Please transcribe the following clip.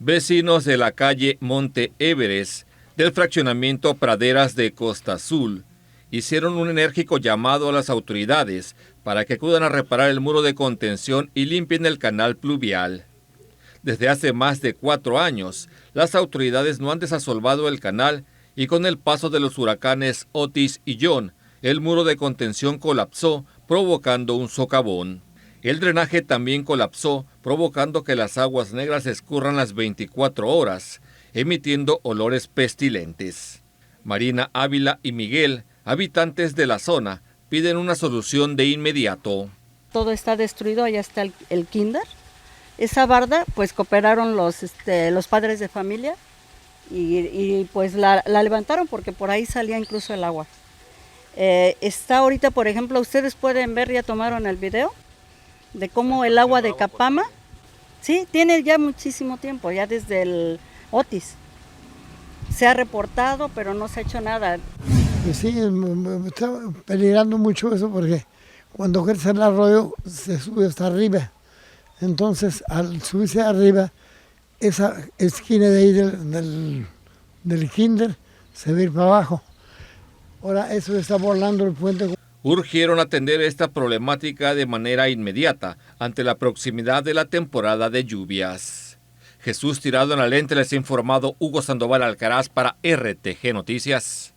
Vecinos de la calle Monte Everest del fraccionamiento Praderas de Costa Azul hicieron un enérgico llamado a las autoridades para que acudan a reparar el muro de contención y limpien el canal pluvial. Desde hace más de 4 años, las autoridades no han desasolvado el canal y con el paso de los huracanes Otis y John, el muro de contención colapsó, provocando un socavón. El drenaje también colapsó, provocando que las aguas negras escurran las 24 horas, emitiendo olores pestilentes. Marina Ávila y Miguel, habitantes de la zona, piden una solución de inmediato. Todo está destruido, allá está el kinder. Esa barda, pues cooperaron los padres de familia y pues la levantaron porque por ahí salía incluso el agua. Está ahorita, por ejemplo, ustedes pueden ver, ya tomaron el video, de cómo el agua de Capama, sí, tiene ya muchísimo tiempo, ya desde el Otis. Se ha reportado, pero no se ha hecho nada. Pues sí, me está peligrando mucho eso porque cuando crece el arroyo se sube hasta arriba. Entonces, al subirse arriba, esa esquina de ahí del kinder se va a ir para abajo. Ahora eso está volando el puente. Urgieron atender esta problemática de manera inmediata ante la proximidad de la temporada de lluvias. Jesús Tirado en la Lente, les ha informado Hugo Sandoval Alcaraz para RTG Noticias.